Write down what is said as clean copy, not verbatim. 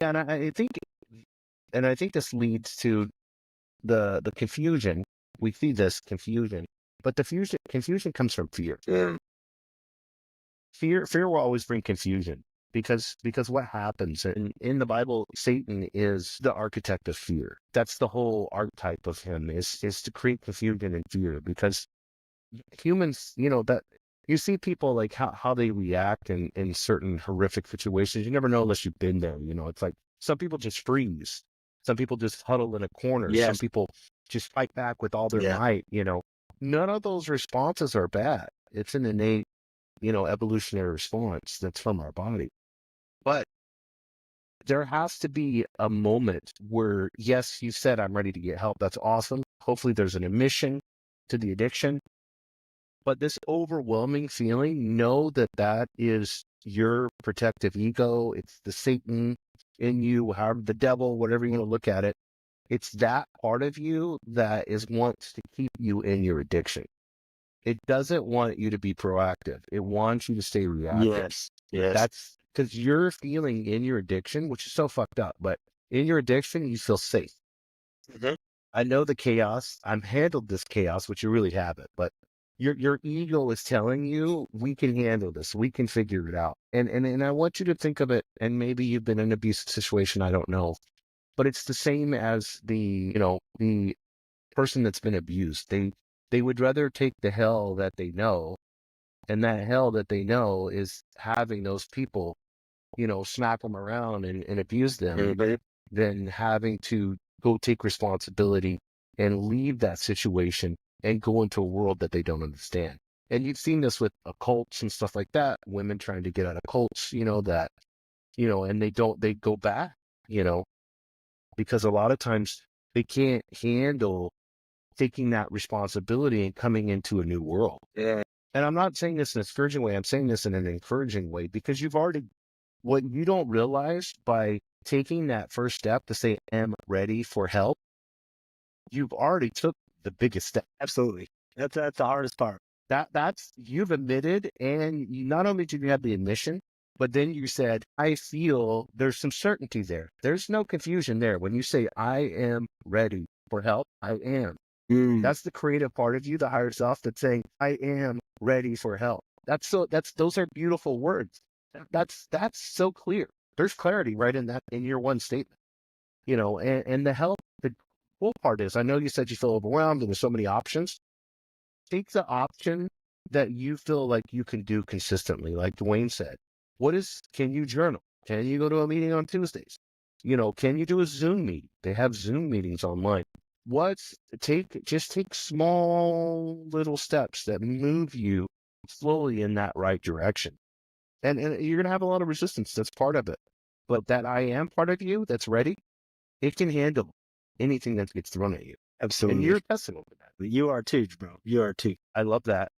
And I think this leads to the confusion. We see this confusion, but the confusion comes from fear. Yeah. Fear will always bring confusion because what happens in the Bible, Satan is the architect of fear. That's the whole archetype of him is to create confusion and fear because humans, that you see people like how they react in certain horrific situations. You never know unless you've been there. It's like some people just freeze. Some people just huddle in a corner. Some Yes. people just fight back with all their Yeah. might. None of those responses are bad. It's an innate, evolutionary response that's from our body. But there has to be a moment where, yes, you said, I'm ready to get help. That's awesome. Hopefully there's an admission to the addiction. But this overwhelming feeling, know that that is your protective ego. It's the Satan in you, however, the devil, whatever you want to look at it. It's that part of you that wants to keep you in your addiction. It doesn't want you to be proactive. It wants you to stay reactive. Yes. Yes. That's because you're feeling in your addiction, which is so fucked up, but in your addiction, you feel safe. Mhm. I know the chaos. I've handled this chaos, which you really haven't, but your ego is telling you we can handle this. We can figure it out. And I want you to think of it, and maybe you've been in an abusive situation, I don't know. But it's the same as the person that's been abused. They would rather take the hell that they know, and that hell that they know is having those people, smack them around and abuse them Mhm. than having to go take responsibility and leave that situation and go into a world that they don't understand. And you've seen this with occults and stuff like that, women trying to get out of cults, and they go back, because a lot of times they can't handle taking that responsibility and coming into a new world. Yeah. And I'm not saying this in a discouraging way. I'm saying this in an encouraging way because what you don't realize by taking that first step to say, I'm ready for help, you've already took the biggest step. Absolutely. That's the hardest part. That's you've admitted, and not only did you have the admission, but then you said, I feel there's some certainty there. There's no confusion there. When you say, I am ready for help, I am. Mm. That's the creative part of you, the higher self, that's saying, I am ready for help. Those are beautiful words. That's so clear. There's clarity right in your one statement, and the help, the cool part is, I know you said you feel overwhelmed and there's so many options. Take the option that you feel like you can do consistently. Like Dwayne said, can you journal? Can you go to a meeting on Tuesdays? Can you do a Zoom meeting? They have Zoom meetings online. Just take small little steps that move you slowly in that right direction. And you're going to have a lot of resistance. That's part of it. But that I am part of you that's ready, it can handle anything that gets thrown at you. And Absolutely. you're a testament to that. You are too, bro. You are too. I love that.